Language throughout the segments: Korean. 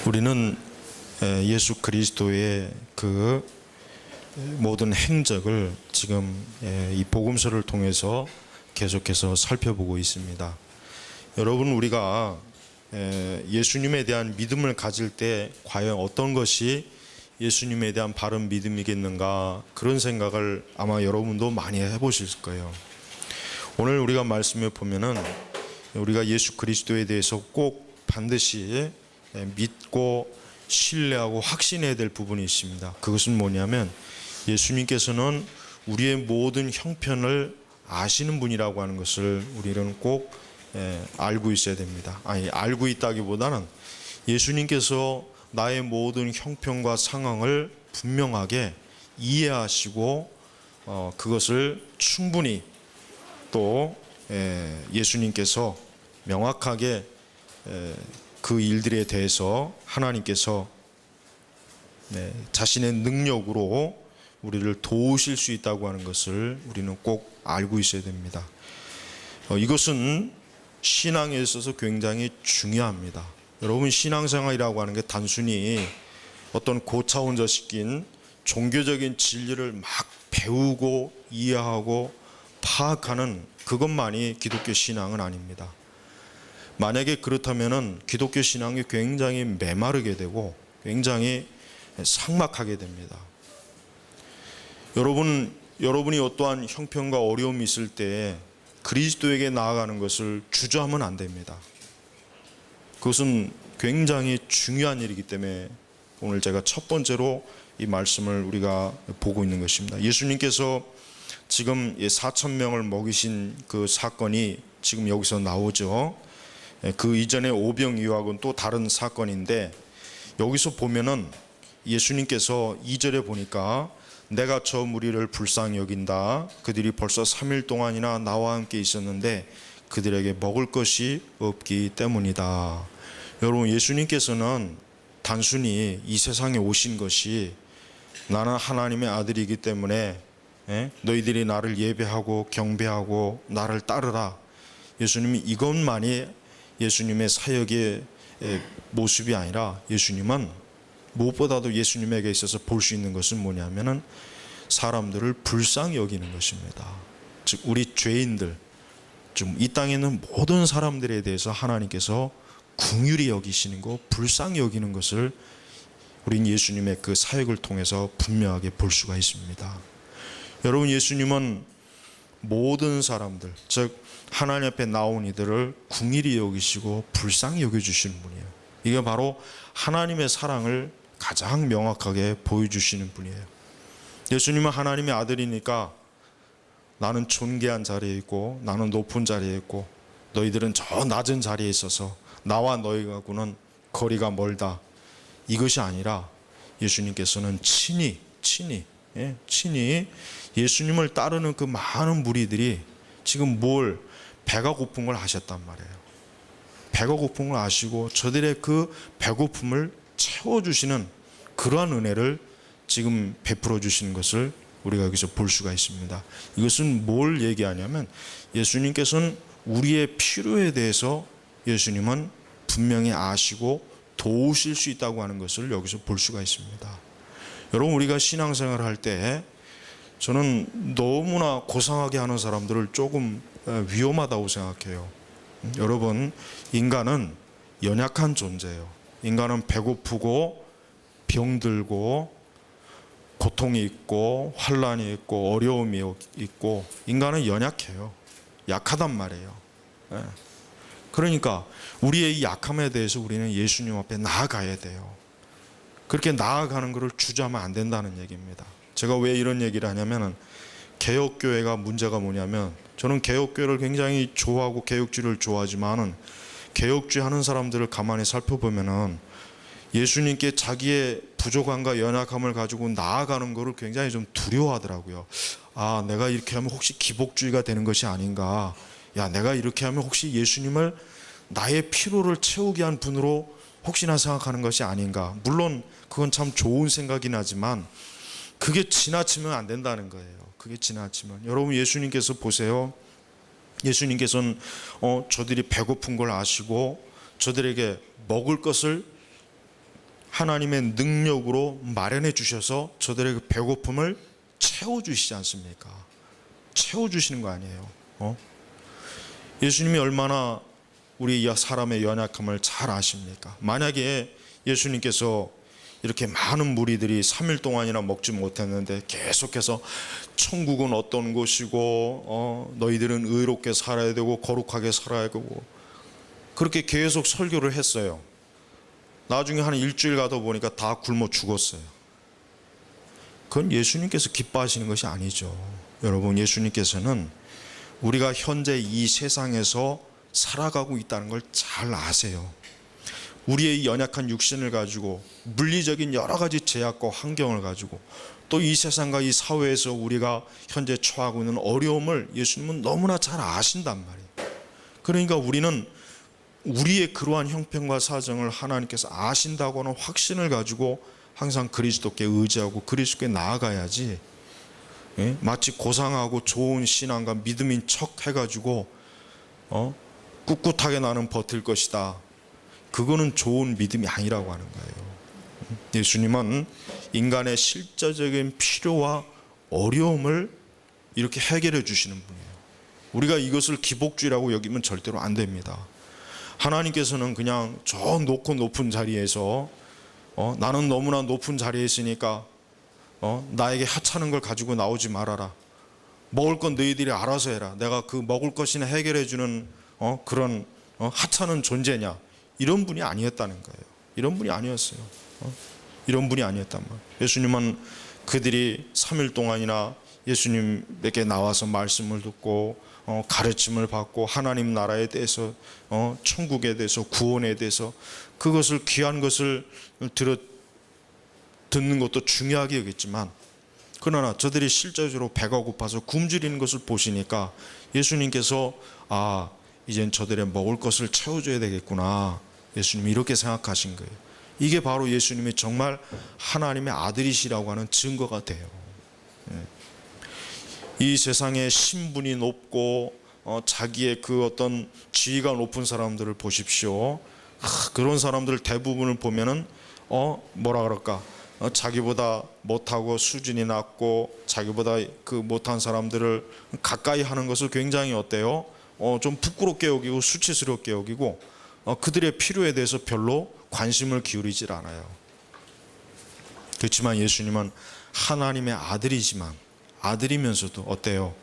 우리는 예수 그리스도의 그 모든 행적을 지금 이 복음서를 통해서 계속해서 살펴보고 있습니다. 여러분, 우리가 예수님에 대한 믿음을 가질 때 과연 어떤 것이 예수님에 대한 바른 믿음이겠는가, 그런 생각을 아마 여러분도 많이 해보실 거예요. 오늘 우리가 말씀을 보면은 우리가 예수 그리스도에 대해서 꼭 반드시 믿고 신뢰하고 확신해야 될 부분이 있습니다. 그것은 뭐냐면, 예수님께서는 우리의 모든 형편을 아시는 분이라고 하는 것을 우리는 꼭 알고 있어야 됩니다. 아니, 알고 있다기보다는 예수님께서 나의 모든 형편과 상황을 분명하게 이해하시고 그것을 충분히 또 예수님께서 명확하게 그 일들에 대해서 하나님께서 자신의 능력으로 우리를 도우실 수 있다고 하는 것을 우리는 꼭 알고 있어야 됩니다. 이것은 신앙에 있어서 굉장히 중요합니다. 여러분, 신앙생활이라고 하는 게 단순히 어떤 고차원적 섞인 종교적인 진리를 막 배우고 이해하고 파악하는 그것만이 기독교 신앙은 아닙니다. 만약에 그렇다면은 기독교 신앙이 굉장히 메마르게 되고 굉장히 삭막하게 됩니다. 여러분이 어떠한 형편과 어려움이 있을 때 그리스도에게 나아가는 것을 주저하면 안 됩니다. 그것은 굉장히 중요한 일이기 때문에 오늘 제가 첫 번째로 이 말씀을 우리가 보고 있는 것입니다. 예수님께서 지금 4,000명을 먹이신 그 사건이 지금 여기서 나오죠. 그 이전에 오병이어하고는 또 다른 사건인데, 여기서 보면은 예수님께서 2절에 보니까 내가 저 무리를 불쌍히 여긴다. 그들이 벌써 3일 동안이나 나와 함께 있었는데 그들에게 먹을 것이 없기 때문이다. 여러분, 예수님께서는 단순히 이 세상에 오신 것이 나는 하나님의 아들이기 때문에 너희들이 나를 예배하고 경배하고 나를 따르라, 예수님이 이것만이 예수님의 사역의 모습이 아니라, 예수님은 무엇보다도 예수님에게 있어서 볼 수 있는 것은 뭐냐면은 사람들을 불쌍히 여기는 것입니다. 즉, 우리 죄인들, 좀 이 땅에 있는 모든 사람들에 대해서 하나님께서 긍휼히 여기시는 것, 불쌍히 여기는 것을 우린 예수님의 그 사역을 통해서 분명하게 볼 수가 있습니다. 여러분, 예수님은 모든 사람들, 즉 하나님 앞에 나온 이들을 긍휼히 여기시고 불쌍히 여겨주시는 분이에요. 이게 바로 하나님의 사랑을 가장 명확하게 보여주시는 분이에요. 예수님은 하나님의 아들이니까 나는 존귀한 자리에 있고 나는 높은 자리에 있고 너희들은 저 낮은 자리에 있어서 나와 너희하고는 거리가 멀다, 이것이 아니라 예수님께서는 친히 예수님을 따르는 그 많은 무리들이 지금 배가 고픈 걸 아셨단 말이에요. 배가 고픈 걸 아시고 저들의 그 배고픔을 채워주시는 그러한 은혜를 지금 베풀어 주시는 것을 우리가 여기서 볼 수가 있습니다. 이것은 뭘 얘기하냐면, 예수님께서는 우리의 필요에 대해서 예수님은 분명히 아시고 도우실 수 있다고 하는 것을 여기서 볼 수가 있습니다. 여러분, 우리가 신앙생활을 할 때 저는 너무나 고상하게 하는 사람들을 조금 위험하다고 생각해요. 여러분, 인간은 연약한 존재예요. 인간은 배고프고 병들고 고통이 있고 환난이 있고 어려움이 있고, 인간은 연약해요. 약하단 말이에요. 그러니까 우리의 이 약함에 대해서 우리는 예수님 앞에 나아가야 돼요. 그렇게 나아가는 것을 주저하면 안 된다는 얘기입니다. 제가 왜 이런 얘기를 하냐면, 개혁교회가 문제가 뭐냐면, 저는 개혁교회를 굉장히 좋아하고 개혁주의를 좋아하지만은 개혁주의 하는 사람들을 가만히 살펴보면은 예수님께 자기의 부족함과 연약함을 가지고 나아가는 것을 굉장히 좀 두려워하더라고요. 아, 내가 이렇게 하면 혹시 기복주의가 되는 것이 아닌가, 야, 내가 이렇게 하면 혹시 예수님을 나의 필요를 채우게 한 분으로 혹시나 생각하는 것이 아닌가. 물론 그건 참 좋은 생각이긴 하지만 그게 지나치면 안 된다는 거예요. 그게 지나치면. 여러분, 예수님께서 보세요. 예수님께서는 저들이 배고픈 걸 아시고 저들에게 먹을 것을 하나님의 능력으로 마련해 주셔서 저들의 그 배고픔을 채워주시지 않습니까? 채워주시는 거 아니에요. 예수님이 얼마나 우리 사람의 연약함을 잘 아십니까? 만약에 예수님께서 이렇게 많은 무리들이 3일 동안이나 먹지 못했는데 계속해서 천국은 어떤 곳이고 너희들은 의롭게 살아야 되고 거룩하게 살아야 되고 그렇게 계속 설교를 했어요. 나중에 한 일주일 가다 보니까 다 굶어 죽었어요. 그건 예수님께서 기뻐하시는 것이 아니죠. 여러분, 예수님께서는 우리가 현재 이 세상에서 살아가고 있다는 걸 잘 아세요. 우리의 연약한 육신을 가지고 물리적인 여러 가지 제약과 환경을 가지고 또 이 세상과 이 사회에서 우리가 현재 처하고 있는 어려움을 예수님은 너무나 잘 아신단 말이에요. 그러니까 우리는 우리의 그러한 형편과 사정을 하나님께서 아신다고 하는 확신을 가지고 항상 그리스도께 의지하고 그리스도께 나아가야지, 마치 고상하고 좋은 신앙과 믿음인 척 해가지고 꿋꿋하게 나는 버틸 것이다, 그거는 좋은 믿음이 아니라고 하는 거예요. 예수님은 인간의 실제적인 필요와 어려움을 이렇게 해결해 주시는 분이에요. 우리가 이것을 기복주의라고 여기면 절대로 안 됩니다. 하나님께서는 그냥 저 높고 높은 자리에서 나는 너무나 높은 자리에 있으니까 나에게 하찮은 걸 가지고 나오지 말아라, 먹을 건 너희들이 알아서 해라, 내가 그 먹을 것이나 해결해 주는 그런 하찮은 존재냐, 이런 분이 아니었다는 거예요. 이런 분이 아니었어요. 이런 분이 아니었단 말이에요. 예수님은 그들이 3일 동안이나 예수님에게 나와서 말씀을 듣고 가르침을 받고 하나님 나라에 대해서 천국에 대해서 구원에 대해서 그것을 귀한 것을 듣는 것도 중요하게 여겼지만, 그러나 저들이 실제적으로 배가 고파서 굶주리는 것을 보시니까 예수님께서 이젠 저들의 먹을 것을 채워줘야 되겠구나, 예수님이 이렇게 생각하신 거예요. 이게 바로 예수님이 정말 하나님의 아들이시라고 하는 증거가 돼요. 이 세상에 신분이 높고 자기의 그 어떤 지위가 높은 사람들을 보십시오. 그런 사람들 대부분을 보면은 뭐라 그럴까, 자기보다 못하고 수준이 낮고 자기보다 그 못한 사람들을 가까이 하는 것을 굉장히 어때요? 좀 부끄럽게 여기고 수치스럽게 여기고 그들의 필요에 대해서 별로 관심을 기울이질 않아요. 그렇지만 예수님은 하나님의 아들이지만 아들이면서도 어때요?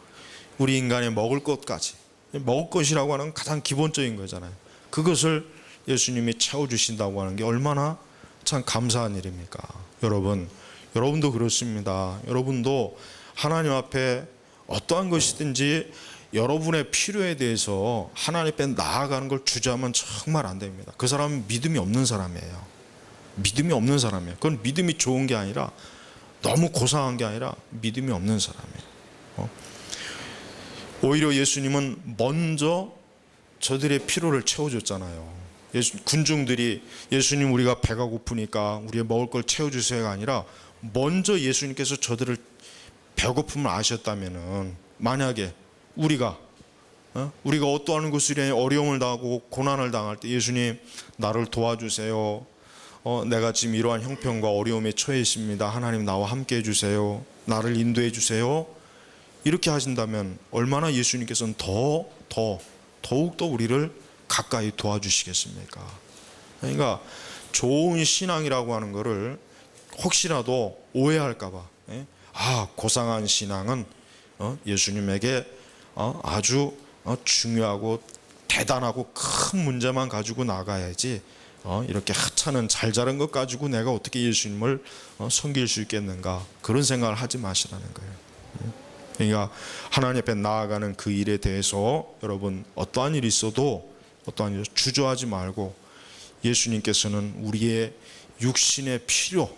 우리 인간의 먹을 것까지, 먹을 것이라고 하는 가장 기본적인 거잖아요. 그것을 예수님이 채워주신다고 하는 게 얼마나 참 감사한 일입니까? 여러분도 그렇습니다. 여러분도 하나님 앞에 어떠한 것이든지 여러분의 필요에 대해서 하나님 앞에 나아가는 걸 주저하면 정말 안 됩니다. 그 사람은 믿음이 없는 사람이에요. 믿음이 없는 사람이에요. 그건 믿음이 좋은 게 아니라, 너무 고상한 게 아니라 믿음이 없는 사람이에요. 오히려 예수님은 먼저 저들의 필요를 채워줬잖아요. 군중들이 예수님 우리가 배가 고프니까 우리의 먹을 걸 채워주세요가 아니라 먼저 예수님께서 저들을 배고픔을 아셨다면은, 만약에 우리가 어떠한 것으로 어려움을 당하고 고난을 당할 때 예수님 나를 도와주세요, 내가 지금 이러한 형편과 어려움에 처해 있습니다, 하나님 나와 함께 해주세요, 나를 인도해 주세요, 이렇게 하신다면 얼마나 예수님께서는 더욱더 우리를 가까이 도와주시겠습니까? 그러니까 좋은 신앙이라고 하는 것을 혹시라도 오해할까봐, 고상한 신앙은 예수님에게 아주 중요하고 대단하고 큰 문제만 가지고 나가야지, 이렇게 하찮은 잘 자란 것 가지고 내가 어떻게 예수님을 섬길 수 있겠는가, 그런 생각을 하지 마시라는 거예요. 그러니까 하나님 앞에 나아가는 그 일에 대해서 여러분 어떠한 일이 있어도 주저하지 말고, 예수님께서는 우리의 육신의 필요,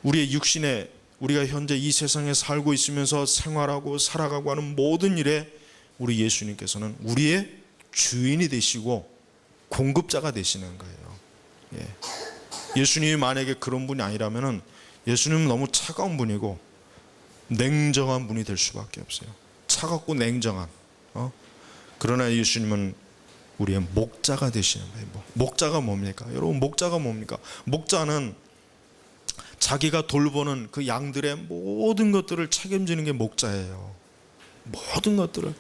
우리가 현재 이 세상에 살고 있으면서 생활하고 살아가고 하는 모든 일에 우리 예수님께서는 우리의 주인이 되시고 공급자가 되시는 거예요. 예수님이 만약에 그런 분이 아니라면은 예수님은 너무 차가운 분이고 냉정한 분이 될 수밖에 없어요. 차갑고 냉정한. 그러나 예수님은 우리의 목자가 되시는 거예요. 목자가 뭡니까? 여러분, 목자가 뭡니까? 목자는 자기가 돌보는 그 양들의 모든 것들을 책임지는 게 목자예요. 모든 것들을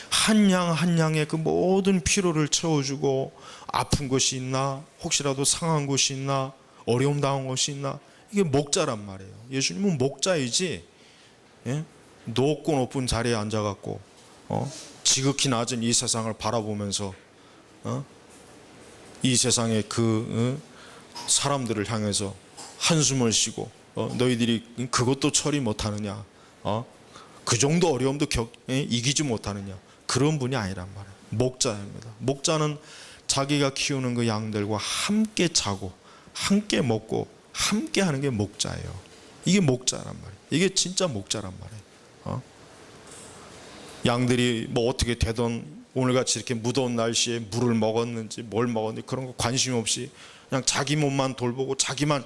한 양 한 양의 그 모든 필요를 채워주고, 아픈 것이 있나, 혹시라도 상한 것이 있나, 어려움 당한 것이 있나, 이게 목자란 말이에요. 예수님은 목자이지, 예? 높고 높은 자리에 앉아갖고 지극히 낮은 이 세상을 바라보면서 이 세상의 그 사람들을 향해서 한숨을 쉬고 너희들이 그것도 처리 못하느냐, 그 정도 어려움도 이기지 못하느냐, 그런 분이 아니란 말이에요. 목자입니다. 목자는 자기가 키우는 그 양들과 함께 자고 함께 먹고 함께 하는 게 목자예요. 이게 목자란 말이에요. 이게 진짜 목자란 말이에요. 양들이 뭐 어떻게 되던, 오늘같이 이렇게 무더운 날씨에 물을 먹었는지 뭘 먹었는지 그런 거 관심 없이 그냥 자기 몸만 돌보고 자기만,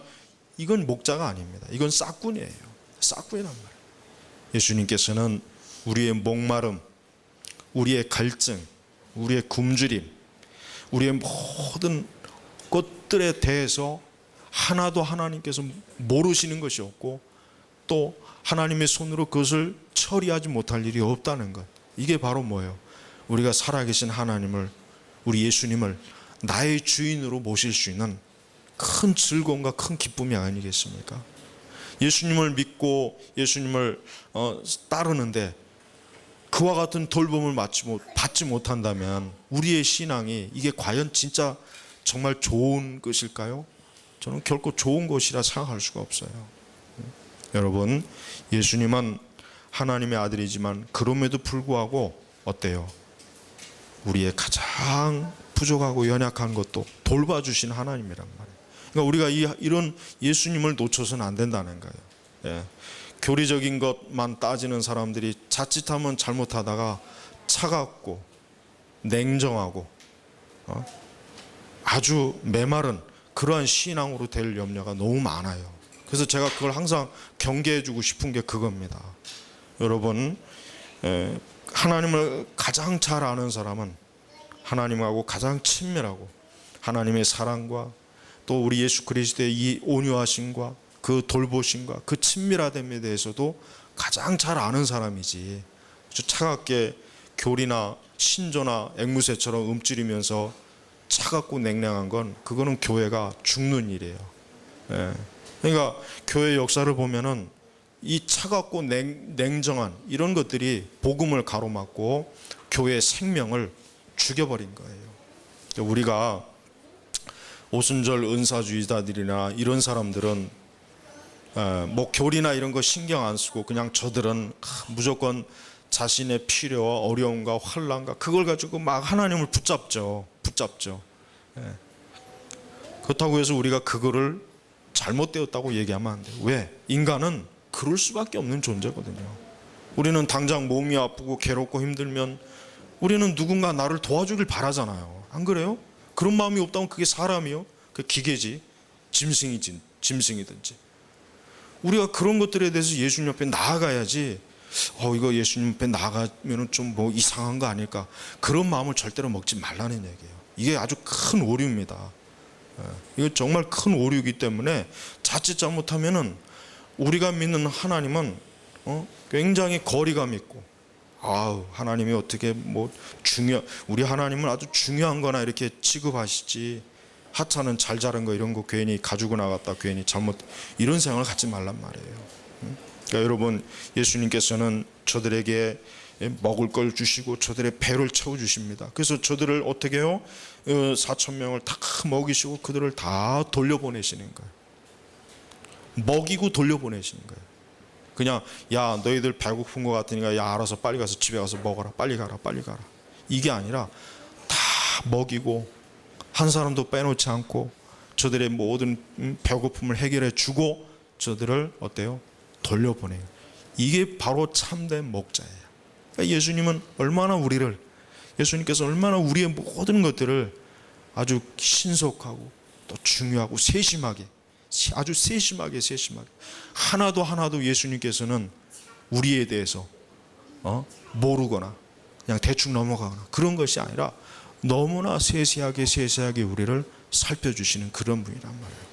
이건 목자가 아닙니다. 이건 싹꾼이에요. 싹꾼이란 말이에요. 예수님께서는 우리의 목마름, 우리의 갈증, 우리의 굶주림, 우리의 모든 것들에 대해서 하나도 하나님께서 모르시는 것이 없고, 또 하나님의 손으로 그것을 처리하지 못할 일이 없다는 것. 이게 바로 뭐예요? 우리가 살아계신 하나님을, 우리 예수님을 나의 주인으로 모실 수 있는 큰 즐거움과 큰 기쁨이 아니겠습니까? 예수님을 믿고 예수님을 따르는데 그와 같은 돌봄을 받지 못한다면 우리의 신앙이 이게 과연 진짜 정말 좋은 것일까요? 저는 결코 좋은 것이라 생각할 수가 없어요. 여러분, 예수님은 하나님의 아들이지만 그럼에도 불구하고 어때요? 우리의 가장 부족하고 연약한 것도 돌봐주신 하나님이란 말이에요. 그러니까 우리가 이런 예수님을 놓쳐서는 안 된다는 거예요. 예. 교리적인 것만 따지는 사람들이 자칫하면 잘못하다가 차갑고 냉정하고 아주 메마른 그러한 신앙으로 될 염려가 너무 많아요. 그래서 제가 그걸 항상 경계해주고 싶은 게 그겁니다. 여러분, 하나님을 가장 잘 아는 사람은 하나님하고 가장 친밀하고 하나님의 사랑과 또 우리 예수 그리스도의 이 온유하심과 그 돌보심과 그 친밀함에 대해서도 가장 잘 아는 사람이지, 차갑게 교리나 신조나 앵무새처럼 움츠리면서 차갑고 냉랭한 건, 그거는 교회가 죽는 일이에요. 그러니까 교회 역사를 보면은 이 차갑고 냉정한 이런 것들이 복음을 가로막고 교회의 생명을 죽여버린 거예요. 우리가 오순절 은사주의자들이나 이런 사람들은 뭐 교리나 이런 거 신경 안 쓰고 그냥 저들은 무조건 자신의 필요와 어려움과 환난과 그걸 가지고 막 하나님을 붙잡죠. 그렇다고 해서 우리가 그거를 잘못되었다고 얘기하면 안 돼요. 왜? 인간은 그럴 수밖에 없는 존재거든요. 우리는 당장 몸이 아프고 괴롭고 힘들면 우리는 누군가 나를 도와주길 바라잖아요. 안 그래요? 그런 마음이 없다면 그게 사람이요? 그 기계지, 짐승이든지. 우리가 그런 것들에 대해서 예수님 옆에 나아가야지, 이거 예수님 옆에 나아가면 좀 뭐 이상한 거 아닐까, 그런 마음을 절대로 먹지 말라는 얘기예요. 이게 아주 큰 오류입니다. 이거 정말 큰 오류이기 때문에 자칫 잘못하면은 우리가 믿는 하나님은 굉장히 거리감 있고, 하나님이 어떻게 우리 하나님은 아주 중요한 거나 이렇게 취급하시지, 하찮은 잘 자란 거 이런 거 괜히 가지고 나갔다 괜히 잘못, 이런 생각을 갖지 말란 말이에요. 그러니까 여러분, 예수님께서는 저들에게 먹을 걸 주시고 저들의 배를 채워주십니다. 그래서 저들을 어떻게 해요? 4,000명을 다 먹이시고 그들을 다 돌려보내시는 거예요. 먹이고 돌려보내시는 거예요. 그냥 야, 너희들 배고픈 것 같으니까 야, 알아서 빨리 가서 집에 가서 먹어라, 빨리 가라. 이게 아니라 다 먹이고 한 사람도 빼놓지 않고 저들의 모든 배고픔을 해결해 주고 저들을 어때요? 돌려보내요. 이게 바로 참된 목자예요. 그러니까 예수님께서 얼마나 우리의 모든 것들을 아주 신속하고 또 중요하고 아주 세심하게 하나도 예수님께서는 우리에 대해서 모르거나 그냥 대충 넘어가거나 그런 것이 아니라 너무나 세세하게 우리를 살펴주시는 그런 분이란 말이에요.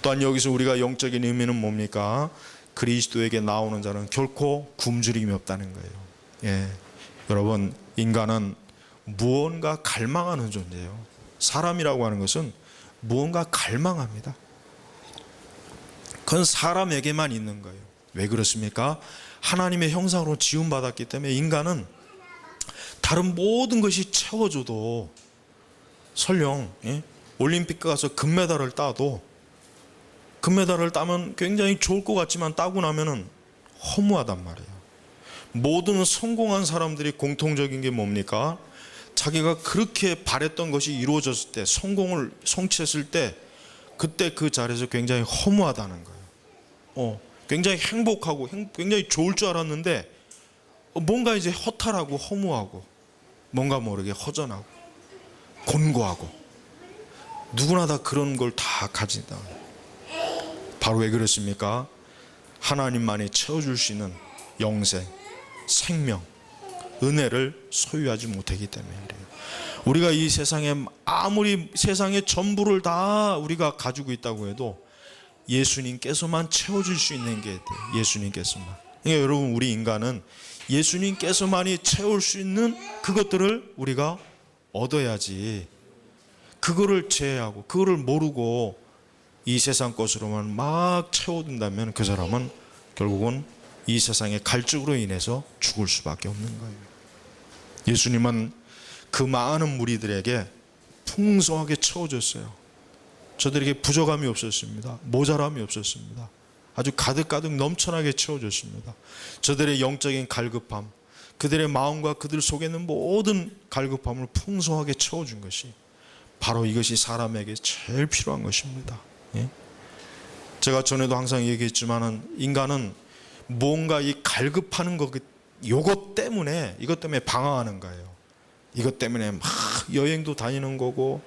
또한 여기서 우리가 영적인 의미는 뭡니까? 그리스도에게 나오는 자는 결코 굶주림이 없다는 거예요. 예, 여러분, 인간은 무언가 갈망하는 존재예요. 사람이라고 하는 것은 무언가 갈망합니다. 그건 사람에게만 있는 거예요. 왜 그렇습니까? 하나님의 형상으로 지음받았기 때문에 인간은 다른 모든 것이 채워줘도, 설령 올림픽 가서 금메달을 따도, 금메달을 따면 굉장히 좋을 것 같지만 따고 나면은 허무하단 말이에요. 모든 성공한 사람들이 공통적인 게 뭡니까? 자기가 그렇게 바랬던 것이 이루어졌을 때, 성공을 성취했을 때, 그때 그 자리에서 굉장히 허무하다는 거예요. 굉장히 행복하고 굉장히 좋을 줄 알았는데 뭔가 이제 허탈하고 허무하고 뭔가 모르게 허전하고 곤고하고, 누구나 다 그런 걸 다 가진다. 바로 왜 그렇습니까? 하나님만이 채워줄 수 있는 영생, 생명, 은혜를 소유하지 못하기 때문에 그래요. 우리가 이 세상에 아무리 세상의 전부를 다 우리가 가지고 있다고 해도 예수님께서만 채워줄 수 있는 게 돼요. 예수님께서만. 그러니까 여러분, 우리 인간은 예수님께서만이 채울 수 있는 그것들을 우리가 얻어야지, 그거를 제외하고 그거를 모르고 이 세상 것으로만 막 채워둔다면 그 사람은 결국은 이 세상의 갈증으로 인해서 죽을 수밖에 없는 거예요. 예수님은 그 많은 무리들에게 풍성하게 채워줬어요. 저들에게 부족함이 없었습니다. 모자람이 없었습니다. 아주 가득가득 넘쳐나게 채워줬습니다. 저들의 영적인 갈급함, 그들의 마음과 그들 속에 있는 모든 갈급함을 풍성하게 채워준 것이, 바로 이것이 사람에게 제일 필요한 것입니다. 제가 전에도 항상 얘기했지만, 인간은 뭔가 이 갈급하는 것, 이것 때문에 방황하는 거예요. 이것 때문에 막 여행도 다니는 거고,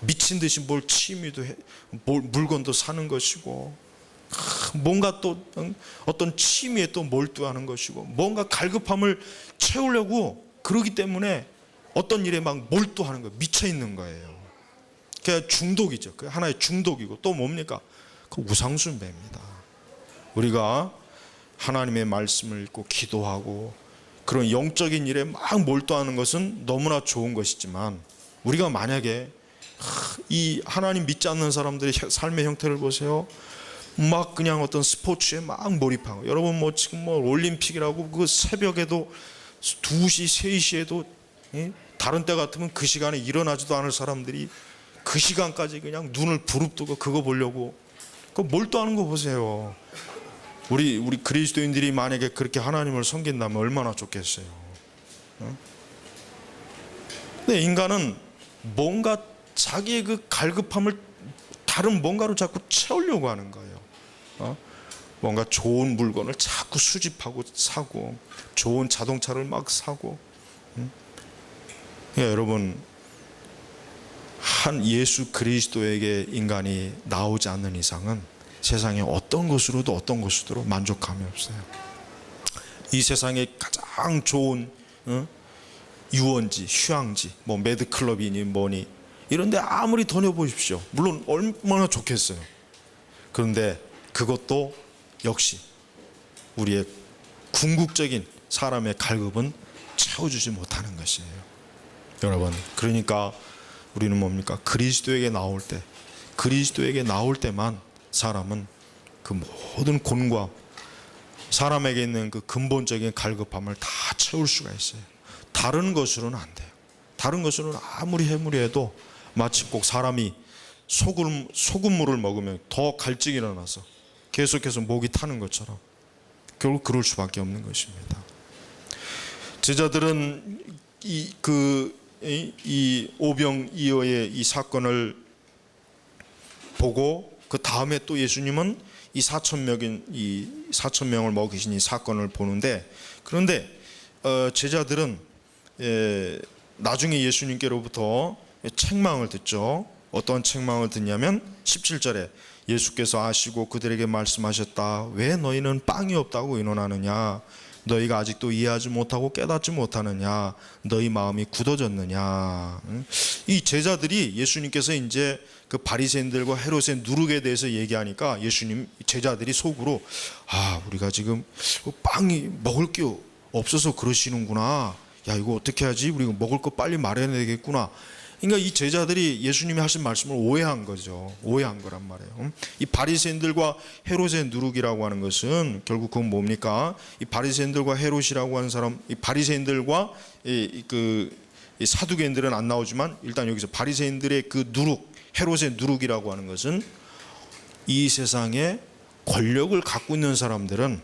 미친 듯이 뭘 취미도 해, 물건도 사는 것이고, 뭔가 또 어떤 취미에 또 몰두하는 것이고, 뭔가 갈급함을 채우려고 그러기 때문에 어떤 일에 막 몰두하는 거예요. 미쳐 있는 거예요. 그게 중독이죠. 그 하나의 중독이고, 또 뭡니까? 그 우상숭배입니다. 우리가 하나님의 말씀을 읽고 기도하고 그런 영적인 일에 막 몰두하는 것은 너무나 좋은 것이지만, 우리가 만약에 이 하나님 믿지 않는 사람들의 삶의 형태를 보세요. 막 그냥 어떤 스포츠에 막 몰입하고, 여러분 뭐 지금 뭐 올림픽이라고 그 새벽에도 2시, 3시에도 다른 때 같으면 그 시간에 일어나지도 않을 사람들이 그 시간까지 그냥 눈을 부릅뜨고 그거 보려고 그 몰두하는 거 보세요. 우리 그리스도인들이 만약에 그렇게 하나님을 섬긴다면 얼마나 좋겠어요. 근데 인간은 뭔가 자기의 그 갈급함을 다른 뭔가로 자꾸 채우려고 하는 거예요. 뭔가 좋은 물건을 자꾸 수집하고 사고, 좋은 자동차를 막 사고. 여러분, 한 예수 그리스도에게 인간이 나오지 않는 이상은 세상에 어떤 것으로도 어떤 것으로 만족감이 없어요. 이 세상에 가장 좋은 유원지, 휴양지, 뭐 매드클럽이니 뭐니 이런데 아무리 다녀보십시오. 물론 얼마나 좋겠어요. 그런데 그것도 역시 우리의 궁극적인 사람의 갈급은 채워주지 못하는 것이에요. 여러분, 그러니까 우리는 뭡니까? 그리스도에게 나올 때만 사람은 그 모든 곤고함, 사람에게 있는 그 근본적인 갈급함을 다 채울 수가 있어요. 다른 것으로는 안 돼요. 다른 것으로는 아무리 해도 마치 꼭 사람이 소금물을 먹으면 더 갈증이 일어나서 계속해서 목이 타는 것처럼 결국 그럴 수밖에 없는 것입니다. 제자들은 이 오병이어의 이 사건을 보고 그 다음에 또 예수님은 이 4,000명을 먹이신 이 사건을 보는데, 그런데 제자들은 나중에 예수님께로부터 책망을 듣죠. 어떤 책망을 듣냐면 17절에 예수께서 아시고 그들에게 말씀하셨다. 왜 너희는 빵이 없다고 의논하느냐? 너희가 아직도 이해하지 못하고 깨닫지 못하느냐? 너희 마음이 굳어졌느냐? 이 제자들이 예수님께서 이제 그 바리새인들과 헤롯의 누룩에 대해서 얘기하니까 예수님 제자들이 속으로 우리가 지금 빵이 먹을 게 없어서 그러시는구나. 야, 이거 어떻게 하지? 우리가 먹을 거 빨리 마련해야 되겠구나. 그러니까 이 제자들이 예수님이 하신 말씀을 오해한 거죠. 오해한 거란 말이에요. 이 바리새인들과 헤롯의 누룩이라고 하는 것은 결국 그건 뭡니까? 이 바리새인들과 헤롯이라고 하는 사람, 이 바리새인들과 이 사두개인들은 안 나오지만 일단 여기서 바리새인들의 그 누룩, 헤롯의 누룩이라고 하는 것은 이 세상에 권력을 갖고 있는 사람들은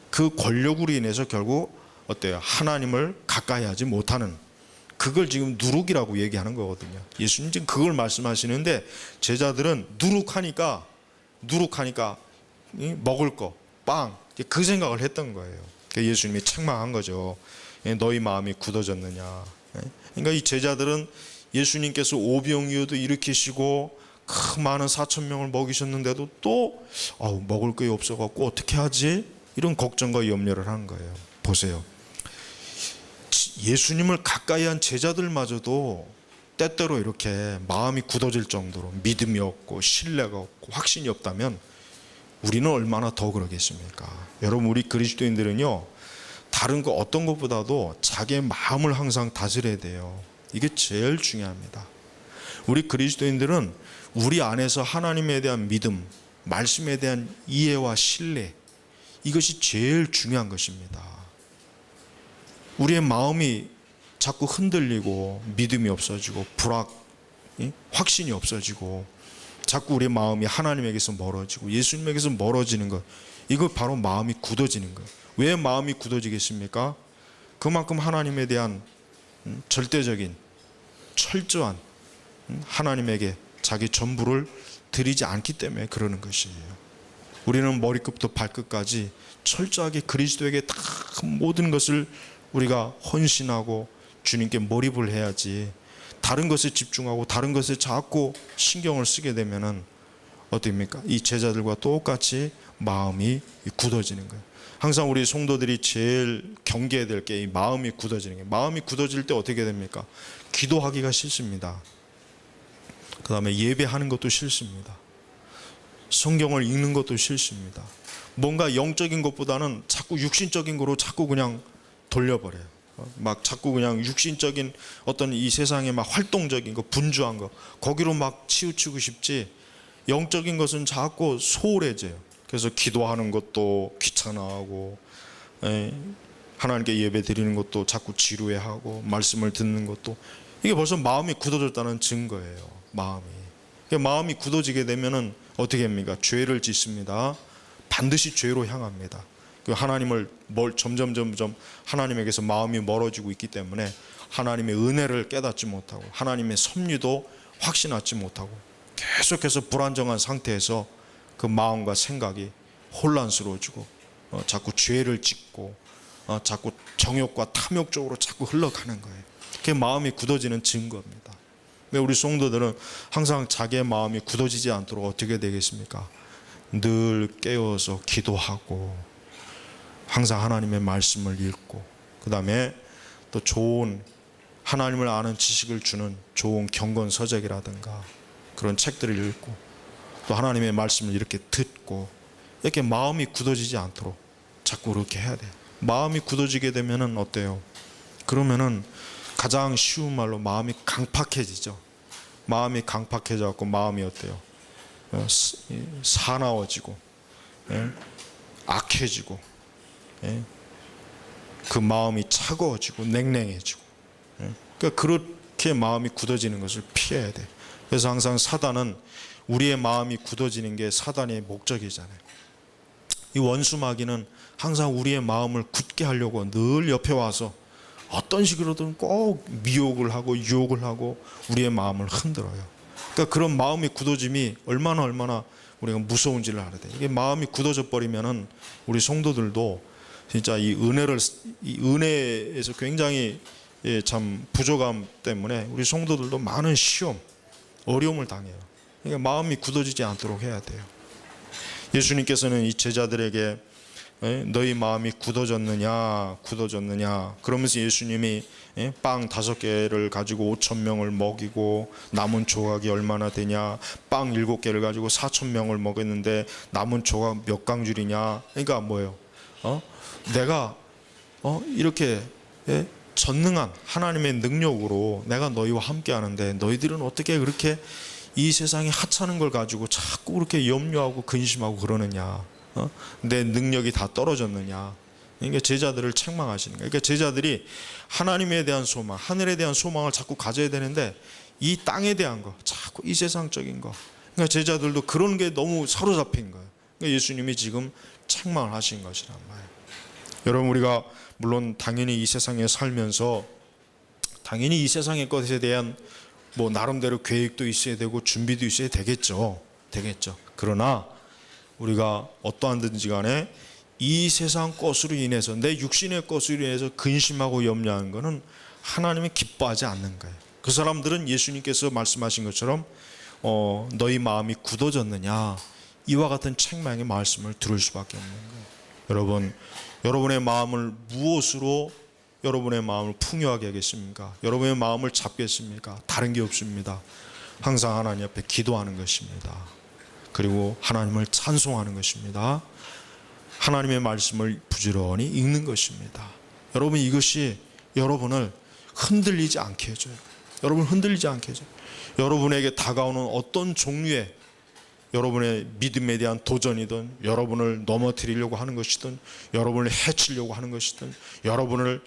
그 권력으로 인해서 결국 어때요? 하나님을 가까이 하지 못하는, 그걸 지금 누룩이라고 얘기하는 거거든요. 예수님 지금 그걸 말씀하시는데 제자들은 누룩하니까 먹을 거, 빵, 그 생각을 했던 거예요. 예수님이 책망한 거죠. 너희 마음이 굳어졌느냐. 그러니까 이 제자들은 예수님께서 오병이어도 일으키시고 그 많은 4,000명을 먹이셨는데도 또 먹을 게 없어갖고 어떻게 하지? 이런 걱정과 염려를 하는 거예요. 보세요. 예수님을 가까이 한 제자들마저도 때때로 이렇게 마음이 굳어질 정도로 믿음이 없고 신뢰가 없고 확신이 없다면 우리는 얼마나 더 그러겠습니까? 여러분, 우리 그리스도인들은요, 다른 거 어떤 것보다도 자기의 마음을 항상 다스려야 돼요. 이게 제일 중요합니다. 우리 그리스도인들은 우리 안에서 하나님에 대한 믿음, 말씀에 대한 이해와 신뢰, 이것이 제일 중요한 것입니다. 우리의 마음이 자꾸 흔들리고 믿음이 없어지고 확신이 없어지고 자꾸 우리의 마음이 하나님에게서 멀어지고 예수님에게서 멀어지는 것, 이거 바로 마음이 굳어지는 거예요. 왜 마음이 굳어지겠습니까? 그만큼 하나님에 대한 절대적인 철저한 하나님에게 자기 전부를 드리지 않기 때문에 그러는 것이에요. 우리는 머리끝부터 발끝까지 철저하게 그리스도에게 다 모든 것을 우리가 헌신하고 주님께 몰입을 해야지, 다른 것에 집중하고 다른 것에 자꾸 신경을 쓰게 되면은 어떻습니까? 이 제자들과 똑같이 마음이 굳어지는 거예요. 항상 우리 성도들이 제일 경계해야 될 게 이 마음이 굳어지는 거예요. 마음이 굳어질 때 어떻게 됩니까? 기도하기가 싫습니다. 그 다음에 예배하는 것도 싫습니다. 성경을 읽는 것도 싫습니다. 뭔가 영적인 것보다는 자꾸 육신적인 거로 자꾸 그냥 돌려버려요. 막 자꾸 그냥 육신적인 어떤 이 세상에 막 활동적인 거, 분주한 거, 거기로 막 치우치고 싶지, 영적인 것은 자꾸 소홀해져요. 그래서 기도하는 것도 귀찮아하고, 하나님께 예배 드리는 것도 자꾸 지루해하고, 말씀을 듣는 것도, 이게 벌써 마음이 굳어졌다는 증거예요. 마음이 굳어지게 되면은 어떻게 합니까? 죄를 짓습니다. 반드시 죄로 향합니다. 하나님을 점점 하나님에게서 마음이 멀어지고 있기 때문에 하나님의 은혜를 깨닫지 못하고 하나님의 섭리도 확신하지 못하고 계속해서 불안정한 상태에서 그 마음과 생각이 혼란스러워지고 자꾸 죄를 짓고 자꾸 정욕과 탐욕 쪽으로 자꾸 흘러가는 거예요. 그게 마음이 굳어지는 증거입니다. 우리 성도들은 항상 자기의 마음이 굳어지지 않도록 어떻게 되겠습니까? 늘 깨어서 기도하고 항상 하나님의 말씀을 읽고, 그 다음에 또 좋은 하나님을 아는 지식을 주는 좋은 경건서적이라든가 그런 책들을 읽고 또 하나님의 말씀을 이렇게 듣고, 이렇게 마음이 굳어지지 않도록 자꾸 그렇게 해야 돼요. 마음이 굳어지게 되면은 어때요? 그러면은 가장 쉬운 말로 마음이 강팍해지죠. 마음이 강팍해져 갖고 마음이 어때요? 사나워지고 악해지고 그 마음이 차가워지고 냉랭해지고, 그러니까 그렇게 마음이 굳어지는 것을 피해야 돼. 그래서 항상 사단은 우리의 마음이 굳어지는 게 사단의 목적이잖아요. 이 원수 마귀는 항상 우리의 마음을 굳게 하려고 늘 옆에 와서 어떤 식으로든 꼭 미혹을 하고 유혹을 하고 우리의 마음을 흔들어요. 그러니까 그런 마음의 굳어짐이 얼마나 우리가 무서운지를 알아야 돼요. 이게 마음이 굳어져 버리면은 우리 성도들도 진짜 이 은혜에서 굉장히 참 부족함 때문에 우리 성도들도 많은 시험, 어려움을 당해요. 그러니까 마음이 굳어지지 않도록 해야 돼요. 예수님께서는 이 제자들에게 너희 마음이 굳어졌느냐 굳어졌느냐. 그러면서 예수님이 빵 5개를 가지고 5,000명을 먹이고 남은 조각이 얼마나 되냐, 빵 7개를 가지고 4,000명을 먹였는데 남은 조각 몇 강줄이냐. 그러니까 뭐예요? 내가 이렇게 전능한 하나님의 능력으로 내가 너희와 함께 하는데 너희들은 어떻게 그렇게 이 세상에 하찮은 걸 가지고 자꾸 그렇게 염려하고 근심하고 그러느냐. 내 능력이 다 떨어졌느냐. 그러니까 제자들을 책망하시는 거예요. 그러니까 제자들이 하나님에 대한 소망, 하늘에 대한 소망을 자꾸 가져야 되는데 이 땅에 대한 거, 자꾸 이 세상적인 거. 그러니까 제자들도 그런 게 너무 사로잡힌 거예요. 그러니까 예수님이 지금 책망을 하신 것이란 말이에요. 여러분, 우리가 물론 당연히 이 세상에 살면서 당연히 이 세상의 것에 대한 뭐 나름대로 계획도 있어야 되고 준비도 있어야 되겠죠. 그러나 우리가 어떠한든지 간에 이 세상 것으로 인해서, 내 육신의 것으로 인해서 근심하고 염려하는 것은 하나님이 기뻐하지 않는 거예요. 그 사람들은 예수님께서 말씀하신 것처럼 너희 마음이 굳어졌느냐, 이와 같은 책망의 말씀을 들을 수밖에 없는 거예요. 여러분, 여러분의 마음을 무엇으로 여러분의 마음을 풍요하게 하겠습니까? 여러분의 마음을 잡겠습니까? 다른 게 없습니다. 항상 하나님 앞에 기도하는 것입니다. 그리고 하나님을 찬송하는 것입니다. 하나님의 말씀을 부지런히 읽는 것입니다. 여러분, 이것이 여러분을 흔들리지 않게 해줘요. 여러분 흔들리지 않게 해줘요. 여러분에게 다가오는 어떤 종류의 여러분의 믿음에 대한 도전이든, 여러분을 넘어뜨리려고 하는 것이든, 여러분을 해치려고 하는 것이든, 여러분을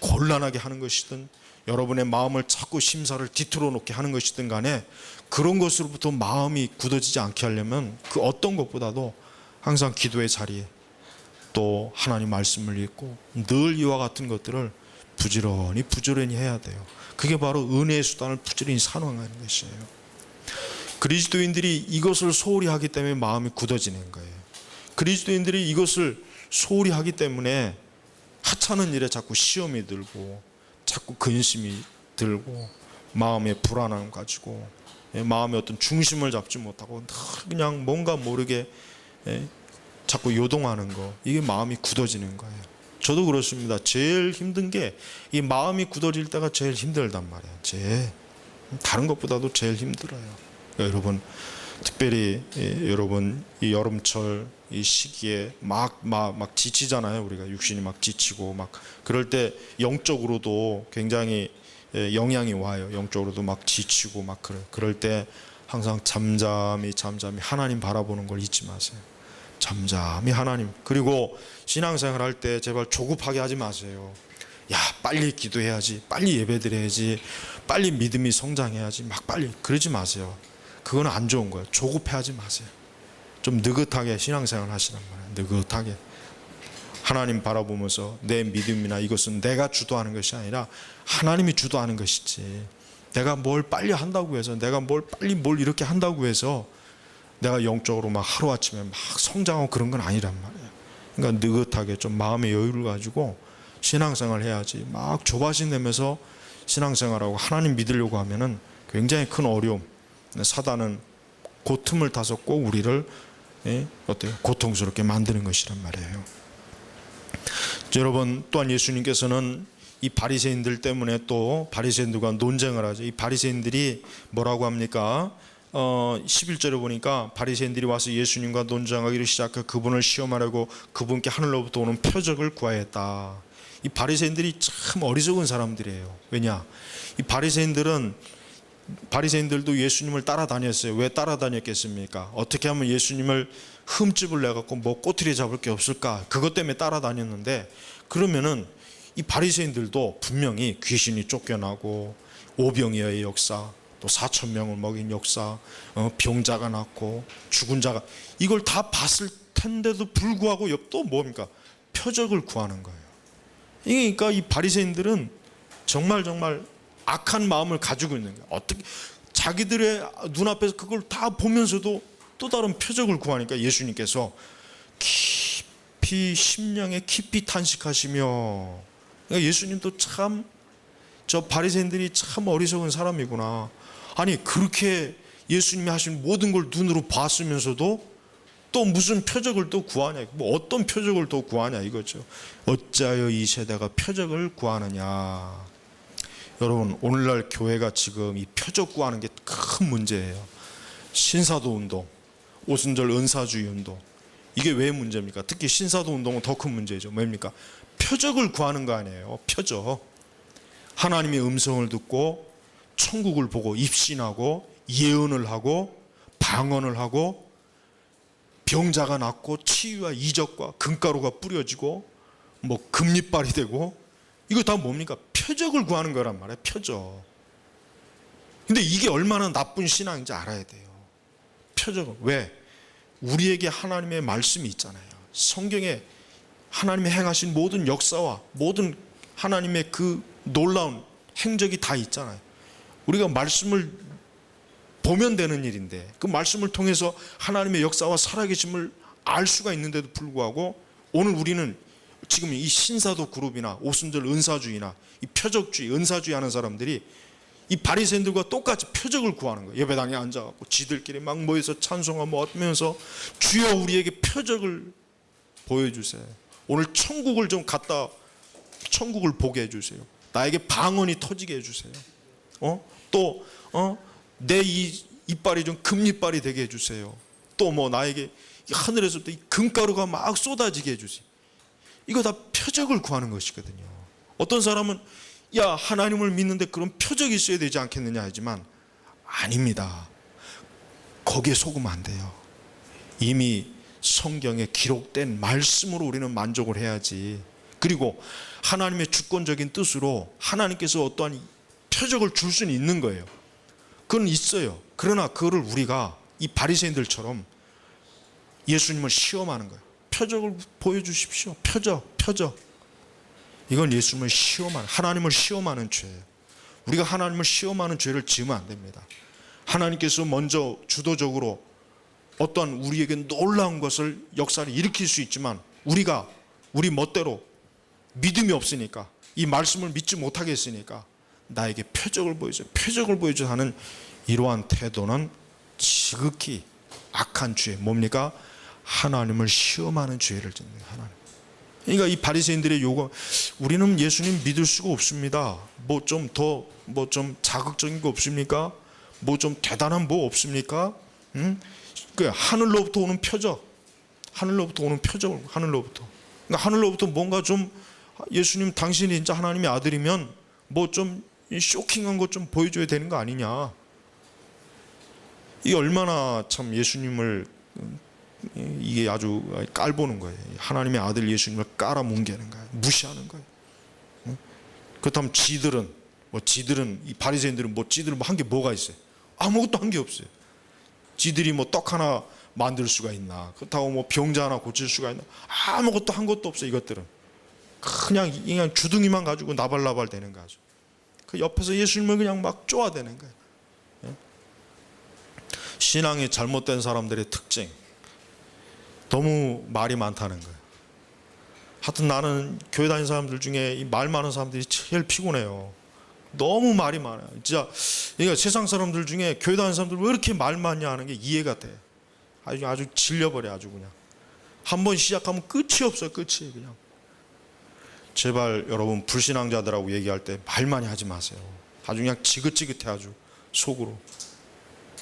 곤란하게 하는 것이든, 여러분의 마음을 자꾸 심사를 뒤틀어 놓게 하는 것이든 간에 그런 것으로부터 마음이 굳어지지 않게 하려면 그 어떤 것보다도 항상 기도의 자리에 또 하나님 말씀을 읽고 늘 이와 같은 것들을 부지런히 해야 돼요. 그게 바로 은혜의 수단을 부지런히 산행하는 것이에요. 그리스도인들이 이것을 소홀히 하기 때문에 마음이 굳어지는 거예요. 그리스도인들이 이것을 소홀히 하기 때문에 하찮은 일에 자꾸 시험이 들고 자꾸 근심이 들고 마음의 불안함 가지고 마음의 어떤 중심을 잡지 못하고 그냥 뭔가 모르게 자꾸 요동하는 거, 이게 마음이 굳어지는 거예요. 저도 그렇습니다. 제일 힘든 게 이 마음이 굳어질 때가 제일 힘들단 말이에요. 다른 것보다도 제일 힘들어요. 여러분, 특별히 여러분 이 여름철 이 시기에 막 지치잖아요. 우리가 육신이 막 지치고 막 그럴 때 영적으로도 굉장히 영향이 와요. 영적으로도 막 지치고 막 그럴 때 항상 잠잠히 하나님 바라보는 걸 잊지 마세요. 잠잠히 하나님. 그리고 신앙생활 할 때 제발 조급하게 하지 마세요. 야, 빨리 기도해야지, 빨리 예배드려야지, 빨리 믿음이 성장해야지, 막 빨리 그러지 마세요. 그건 안 좋은 거예요. 조급해하지 마세요. 좀 느긋하게 신앙생활 하시란 말이에요. 느긋하게 하나님 바라보면서 내 믿음이나 이것은 내가 주도하는 것이 아니라 하나님이 주도하는 것이지, 내가 뭘 빨리 한다고 해서, 내가 뭘 이렇게 한다고 해서 내가 영적으로 막 하루아침에 막 성장하고 그런 건 아니란 말이에요. 그러니까 느긋하게 좀 마음의 여유를 가지고 신앙생활 해야지. 막 조바심 내면서 신앙생활하고 하나님 믿으려고 하면은 굉장히 큰 어려움, 사단은 그 틈을 타서 꼭 우리를 고통스럽게 만드는 것이란 말이에요. 여러분, 또한 예수님께서는 이 바리새인들 때문에 또 바리새인들과 논쟁을 하죠. 이 바리새인들이 뭐라고 합니까? 11절에 보니까 바리새인들이 와서 예수님과 논쟁하기를 시작해 그분을 시험하려고 그분께 하늘로부터 오는 표적을 구하였다. 이 바리새인들이 참 어리석은 사람들이에요. 왜냐? 이 바리새인들도 예수님을 따라다녔어요. 왜 따라다녔겠습니까? 어떻게 하면 예수님을 흠집을 내갖고 뭐 꼬투리 잡을 게 없을까? 그것 때문에 따라다녔는데, 그러면은 이 바리새인들도 분명히 귀신이 쫓겨나고 오병이어의 역사, 또 4,000명을 먹인 역사, 병자가 낫고 죽은 자가, 이걸 다 봤을 텐데도 불구하고 또 뭡니까? 표적을 구하는 거예요. 그러니까 이 바리새인들은 정말 악한 마음을 가지고 있는 거예요. 어떻게 자기들의 눈앞에서 그걸 다 보면서도 또 다른 표적을 구하니까 예수님께서 깊이 심령에 깊이 탄식하시며, 그러니까 예수님도 참 저 바리새인들이 참 어리석은 사람이구나. 아니, 그렇게 예수님이 하신 모든 걸 눈으로 봤으면서도 또 무슨 표적을 또 구하냐, 뭐 어떤 표적을 또 구하냐 이거죠. 어찌하여 이 세대가 표적을 구하느냐. 여러분, 오늘날 교회가 지금 이 표적 구하는 게 큰 문제예요. 신사도 운동, 오순절 은사주의 운동, 이게 왜 문제입니까? 특히 신사도 운동은 더 큰 문제죠. 뭡니까? 표적을 구하는 거 아니에요. 표적. 하나님의 음성을 듣고 천국을 보고 입신하고 예언을 하고 방언을 하고 병자가 낫고 치유와 이적과 금가루가 뿌려지고 뭐 금리빨이 되고, 이거 다 뭡니까? 표적을 구하는 거란 말이에요. 표적. 근데 이게 얼마나 나쁜 신앙인지 알아야 돼요. 표적은. 왜? 우리에게 하나님의 말씀이 있잖아요. 성경에 하나님의 행하신 모든 역사와 모든 하나님의 그 놀라운 행적이 다 있잖아요. 우리가 말씀을 보면 되는 일인데, 그 말씀을 통해서 하나님의 역사와 살아계심을 알 수가 있는데도 불구하고, 오늘 우리는 지금 이 신사도 그룹이나 오순절 은사주의나 이 표적주의, 은사주의 하는 사람들이 이 바리새인들과 똑같이 표적을 구하는 거예요. 예배당에 앉아갖고 지들끼리 막 모여서 찬송하며 하면서 주여 우리에게 표적을 보여주세요. 오늘 천국을 좀 갖다, 천국을 보게 해주세요. 나에게 방언이 터지게 해주세요. 내 이 이빨이 좀 금리빨이 되게 해주세요. 또 뭐 나에게 하늘에서부터 이 금가루가 막 쏟아지게 해주세요. 이거 다 표적을 구하는 것이거든요. 어떤 사람은 야, 하나님을 믿는데 그런 표적이 있어야 되지 않겠느냐 하지만 아닙니다. 거기에 속으면 안 돼요. 이미 성경에 기록된 말씀으로 우리는 만족을 해야지. 그리고 하나님의 주권적인 뜻으로 하나님께서 어떠한 표적을 줄 수는 있는 거예요. 그건 있어요. 그러나 그거를 우리가 이 바리새인들처럼 예수님을 시험하는 거예요. 표적을 보여주십시오. 표적. 이건 예수님을 시험하는, 하나님을 시험하는 죄예요. 우리가 하나님을 시험하는 죄를 지으면 안 됩니다. 하나님께서 먼저 주도적으로 어떠한 우리에게 놀라운 것을, 역사를 일으킬 수 있지만 우리가 우리 멋대로 믿음이 없으니까, 이 말씀을 믿지 못하겠으니까 나에게 표적을 보여줘 하는 이러한 태도는 지극히 악한 죄. 뭡니까? 하나님을 시험하는 죄를 짓는 거예요. 하나님. 그러니까 이 바리새인들의 요구, 우리는 예수님 믿을 수가 없습니다. 뭐 좀 더 뭐 좀 자극적인 거 없습니까? 뭐 좀 대단한 뭐 없습니까? 그 하늘로부터 오는 표적, 하늘로부터. 그러니까 하늘로부터 뭔가 좀, 예수님 당신이 진짜 하나님의 아들이면 뭐 좀 쇼킹한 것 좀 보여줘야 되는 거 아니냐. 이 얼마나 참 예수님을, 이게 아주 깔보는 거예요. 하나님의 아들 예수님을 깔아뭉개는 거예요. 무시하는 거예요. 그렇다면 지들은 이 바리새인들은 지들은 한 게 뭐가 있어요? 아무것도 한 게 없어요. 지들이 뭐 떡 하나 만들 수가 있나? 그렇다고 뭐 병자 하나 고칠 수가 있나? 아무것도 한 것도 없어요. 이것들은 그냥 주둥이만 가지고 나발나발 되는 거죠. 그 옆에서 예수님을 그냥 막 쪼아대는 거예요. 신앙이 잘못된 사람들의 특징, 너무 말이 많다는 거예요. 하여튼 나는 교회 다니는 사람들 중에 이 말 많은 사람들이 제일 피곤해요. 너무 말이 많아요. 진짜. 그러니까 세상 사람들 중에 교회 다니는 사람들 왜 이렇게 말 많냐 하는 게 이해가 돼. 아주 질려버려. 아주 그냥 한 번 시작하면 끝이 없어요. 끝이 그냥. 제발 여러분, 불신앙자들하고 얘기할 때 말 많이 하지 마세요. 아주 그냥 지긋지긋해. 아주 속으로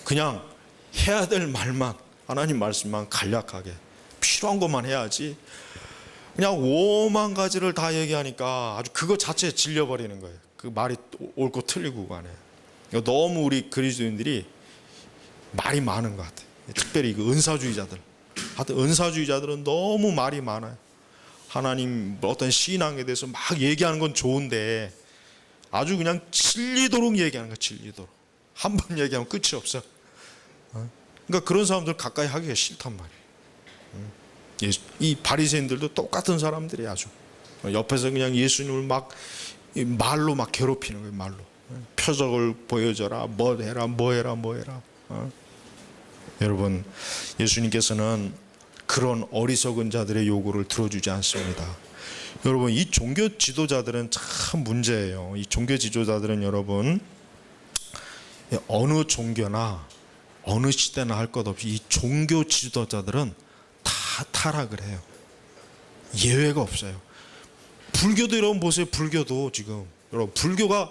그냥 해야 될 말만, 하나님 말씀만 간략하게 필요한 것만 해야지, 그냥 5만 가지를 다 얘기하니까 아주 그거 자체에 질려버리는 거예요. 그 말이 옳고 틀리고 간에. 너무 우리 그리스도인들이 말이 많은 것 같아요. 특별히 그 은사주의자들. 하여튼 은사주의자들은 너무 말이 많아요. 하나님 어떤 신앙에 대해서 막 얘기하는 건 좋은데 아주 그냥 질리도록 얘기하는 거예요. 질리도록. 한 번 얘기하면 끝이 없어. 그러니까 그런 사람들 가까이 하기가 싫단 말이에요. 이 바리새인들도 똑같은 사람들이 아주 옆에서 그냥 예수님을 막 말로 막 괴롭히는 거예요. 말로. 표적을 보여줘라, 뭐 해라. 여러분, 예수님께서는 그런 어리석은 자들의 요구를 들어주지 않습니다. 여러분, 이 종교 지도자들은 참 문제예요. 이 종교 지도자들은 여러분, 어느 종교나 어느 시대나 할 것 없이 이 종교 지도자들은 다 타락을 해요. 예외가 없어요. 불교도 여러분 보세요. 불교도 지금 여러분 불교가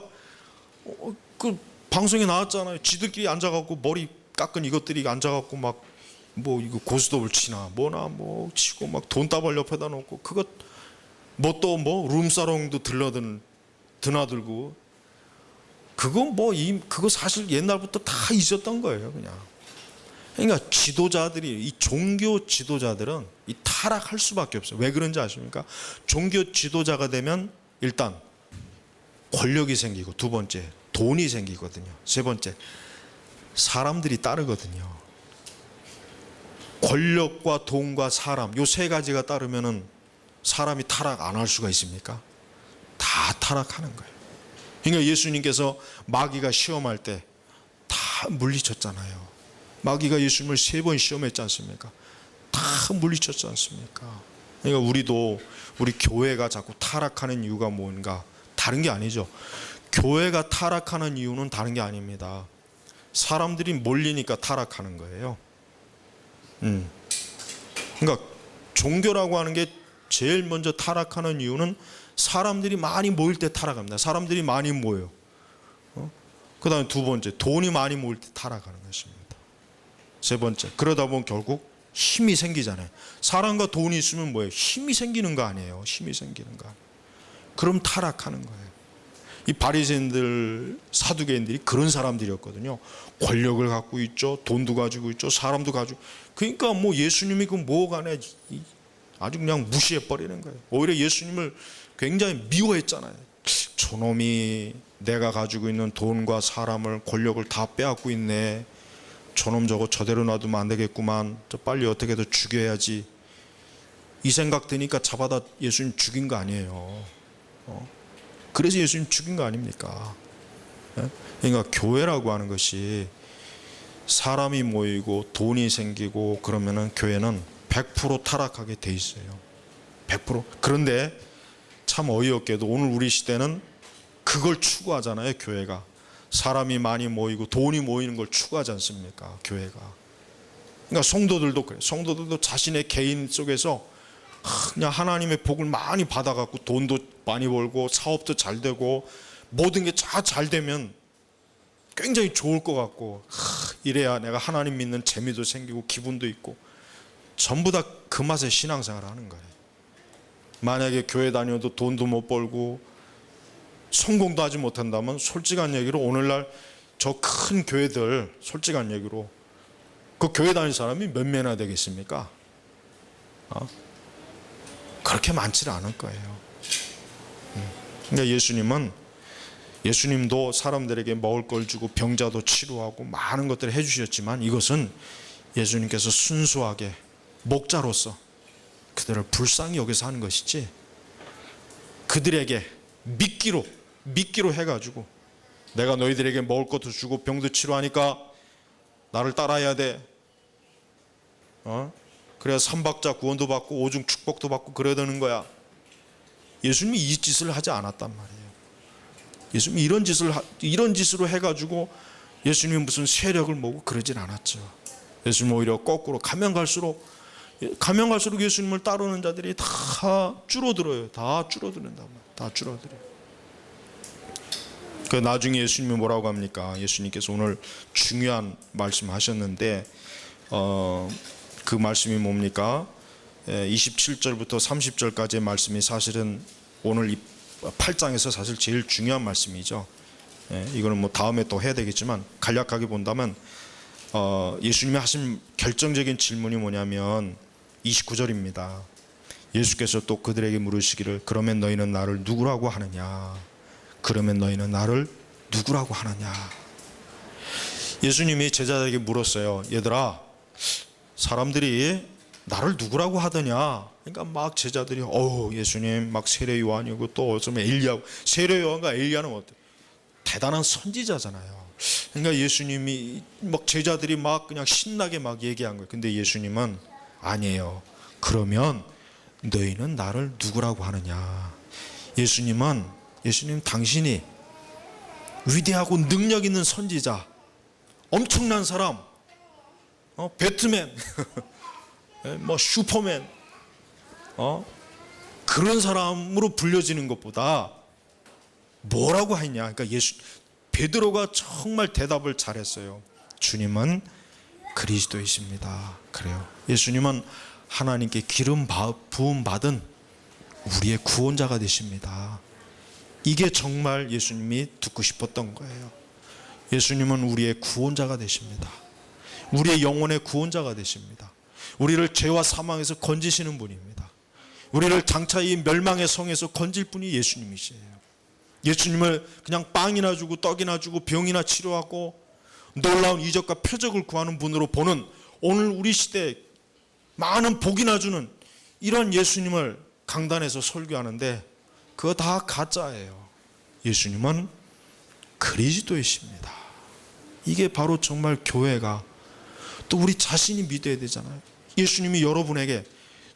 그 방송에 나왔잖아요. 지들끼리 앉아갖고 머리 깎은 이것들이 앉아갖고 막 뭐 이거 고스톱을 치나 뭐나 뭐 치고 막 돈다발 옆에다 놓고 그것 뭐 또 뭐 룸사롱도 드나들고 그건 뭐 그거 사실 옛날부터 다 있었던 거예요. 그냥 그러니까 지도자들이 이 종교 지도자들은 이 타락할 수밖에 없어요. 왜 그런지 아십니까? 종교 지도자가 되면 일단 권력이 생기고, 두 번째 돈이 생기거든요. 세 번째 사람들이 따르거든요. 권력과 돈과 사람, 요 세 가지가 따르면은 사람이 타락 안 할 수가 있습니까? 다 타락하는 거예요. 그러니까 예수님께서 마귀가 시험할 때 다 물리쳤잖아요. 마귀가 예수님을 3번 시험했지 않습니까? 다 물리쳤지 않습니까? 그러니까 우리도 우리 교회가 자꾸 타락하는 이유가 뭔가 다른 게 아니죠. 교회가 타락하는 이유는 다른 게 아닙니다. 사람들이 몰리니까 타락하는 거예요. 그러니까 종교라고 하는 게 제일 먼저 타락하는 이유는 사람들이 많이 모일 때 타락합니다. 사람들이 많이 모여요. 그 다음에 두 번째 돈이 많이 모일 때 타락하는 것입니다. 세 번째 그러다 보면 결국 힘이 생기잖아요. 사람과 돈이 있으면 뭐예요? 힘이 생기는 거 아니에요. 힘이 생기는 거 아니에요. 그럼 타락하는 거예요. 이 바리새인들 사두개인들이 그런 사람들이었거든요. 권력을 갖고 있죠. 돈도 가지고 있죠. 사람도 가지고. 그러니까 뭐 예수님이 그 뭐간에 아주 그냥 무시해 버리는 거예요. 오히려 예수님을 굉장히 미워했잖아요. 저놈이 내가 가지고 있는 돈과 사람을 권력을 다 빼앗고 있네. 저놈 저거 저대로 놔두면 안 되겠구만. 저 빨리 어떻게든 죽여야지. 이 생각 드니까 잡아다 예수님 죽인 거 아니에요. 그래서 예수님 죽인 거 아닙니까? 그러니까 교회라고 하는 것이 사람이 모이고 돈이 생기고 그러면은 교회는 100% 타락하게 돼 있어요. 100%. 그런데 참 어이없게도 오늘 우리 시대는 그걸 추구하잖아요. 교회가 사람이 많이 모이고 돈이 모이는 걸 추구하지 않습니까? 교회가. 그러니까 성도들도 그래요. 성도들도 자신의 개인 속에서 그냥 하나님의 복을 많이 받아갖고 돈도 많이 벌고 사업도 잘 되고 모든 게 다 잘 되면 굉장히 좋을 것 같고 이래야 내가 하나님 믿는 재미도 생기고 기분도 있고 전부 다 그 맛에 신앙생활을 하는 거예요. 만약에 교회 다녀도 돈도 못 벌고 성공도 하지 못한다면 솔직한 얘기로 오늘날 저 큰 교회들 솔직한 얘기로 그 교회 다니는 사람이 몇 명이나 되겠습니까? 그렇게 많지는 않을 거예요. 그러니까 예수님도 사람들에게 먹을 걸 주고 병자도 치료하고 많은 것들을 해주셨지만 이것은 예수님께서 순수하게 목자로서 그들을 불쌍히 여기서 하는 것이지 그들에게 미끼로 해가지고 내가 너희들에게 먹을 것도 주고 병도 치료하니까 나를 따라야 돼. 그래야 삼박자 구원도 받고 오중 축복도 받고 그래야 되는 거야. 예수님이 이 짓을 하지 않았단 말이에요. 예수님이 이런 짓으로 해가지고 예수님이 무슨 세력을 모으고 그러진 않았죠. 예수님 오히려 거꾸로 가면 갈수록 예수님을 따르는 자들이 다 줄어들어요. 다 줄어든단 말이에요. 다 줄어들어요. 그 나중에 예수님이 뭐라고 합니까? 예수님께서 오늘 중요한 말씀하셨는데 그 말씀이 뭡니까? 27절부터 30절까지의 말씀이 사실은 오늘 이 8장에서 사실 제일 중요한 말씀이죠. 이거는 뭐 다음에 또 해야 되겠지만 간략하게 본다면 예수님이 하신 결정적인 질문이 뭐냐면 29절입니다. 예수께서 또 그들에게 물으시기를 그러면 너희는 나를 누구라고 하느냐? 그러면 너희는 나를 누구라고 하느냐? 예수님이 제자들에게 물었어요. 얘들아, 사람들이 나를 누구라고 하더냐? 그러니까 막 제자들이 예수님 막 세례 요한이고 또 어쩌면 엘리야고. 세례 요한과 엘리야는 어때? 대단한 선지자잖아요. 그러니까 예수님이 막 제자들이 막 그냥 신나게 막 얘기한 거예요. 근데 예수님은 아니에요. 그러면 너희는 나를 누구라고 하느냐? 예수님 당신이 위대하고 능력 있는 선지자, 엄청난 사람, 배트맨 뭐 슈퍼맨, 그런 사람으로 불려지는 것보다 뭐라고 했냐? 그러니까 베드로가 정말 대답을 잘했어요. 주님은 그리스도이십니다. 그래요. 예수님은 하나님께 기름 부음 받은 우리의 구원자가 되십니다. 이게 정말 예수님이 듣고 싶었던 거예요. 예수님은 우리의 구원자가 되십니다. 우리의 영혼의 구원자가 되십니다. 우리를 죄와 사망에서 건지시는 분입니다. 우리를 장차 이 멸망의 성에서 건질 분이 예수님이시에요. 예수님을 그냥 빵이나 주고 떡이나 주고 병이나 치료하고 놀라운 이적과 표적을 구하는 분으로 보는 오늘 우리 시대에 많은 복이나 주는 이런 예수님을 강단에서 설교하는데 그거 다 가짜예요. 예수님은 그리스도이십니다. 이게 바로 정말 교회가, 또 우리 자신이 믿어야 되잖아요. 예수님이 여러분에게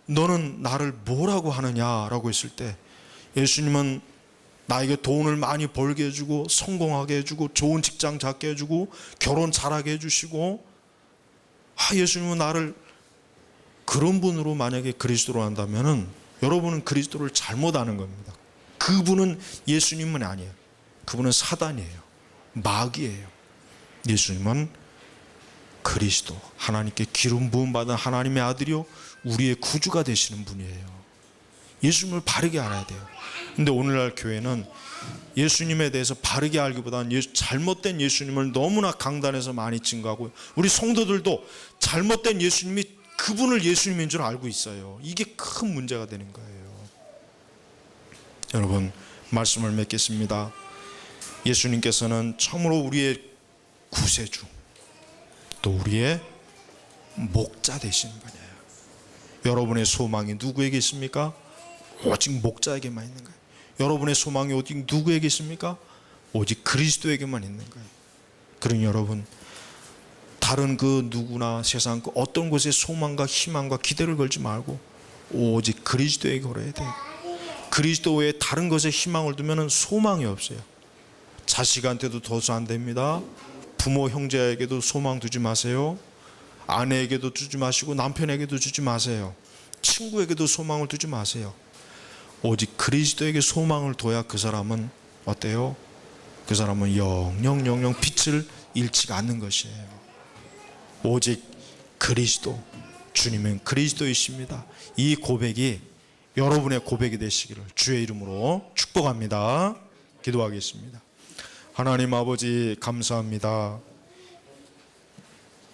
너는 나를 뭐라고 하느냐라고 했을 때 예수님은 나에게 돈을 많이 벌게 해주고 성공하게 해주고 좋은 직장 잡게 해주고 결혼 잘하게 해주시고, 예수님은 나를 그런 분으로 만약에 그리스도로 한다면은 여러분은 그리스도를 잘못 아는 겁니다. 그분은 예수님은 아니에요. 그분은 사단이에요. 마귀예요. 예수님은 그리스도, 하나님께 기름 부음 받은 하나님의 아들이요 우리의 구주가 되시는 분이에요. 예수님을 바르게 알아야 돼요. 근데 오늘날 교회는 예수님에 대해서 바르게 알기보다는 잘못된 예수님을 너무나 강단에서 많이 증거하고, 우리 성도들도 잘못된 예수님이 그분을 예수님인 줄 알고 있어요. 이게 큰 문제가 되는 거예요. 여러분, 말씀을 맺겠습니다. 예수님께서는 참으로 우리의 구세주, 또 우리의 목자 되시는 분이에요. 여러분의 소망이 누구에게 있습니까? 오직 목자에게만 있는 거예요. 여러분의 소망이 오직 누구에게 있습니까? 오직 그리스도에게만 있는 거예요. 그러니 여러분, 다른 그 누구나 세상 그 어떤 곳에 소망과 희망과 기대를 걸지 말고 오직 그리스도에게 걸어야 돼요. 그리스도 외에 다른 것에 희망을 두면 소망이 없어요. 자식한테도 둬서 안 됩니다. 부모 형제에게도 소망 두지 마세요. 아내에게도 주지 마시고 남편에게도 주지 마세요. 친구에게도 소망을 두지 마세요. 오직 그리스도에게 소망을 둬야 그 사람은 어때요? 그 사람은 영영 빛을 잃지 않는 것이에요. 오직 그리스도, 주님은 그리스도이십니다. 이 고백이 여러분의 고백이 되시기를 주의 이름으로 축복합니다. 기도하겠습니다. 하나님 아버지, 감사합니다.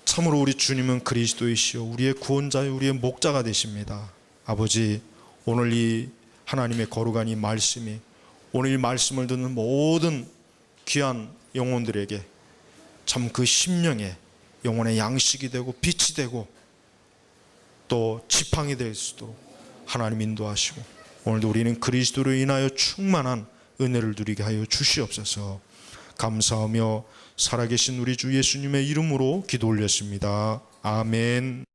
참으로 우리 주님은 그리스도이시오 우리의 구원자요 우리의 목자가 되십니다. 아버지, 오늘 이 하나님의 거룩한 이 말씀이, 오늘 이 말씀을 듣는 모든 귀한 영혼들에게 참 그 심령에 영혼의 양식이 되고 빛이 되고 또 지팡이 될 수도 하나님 인도하시고, 오늘도 우리는 그리스도로 인하여 충만한 은혜를 누리게 하여 주시옵소서. 감사하며 살아계신 우리 주 예수님의 이름으로 기도 올렸습니다. 아멘.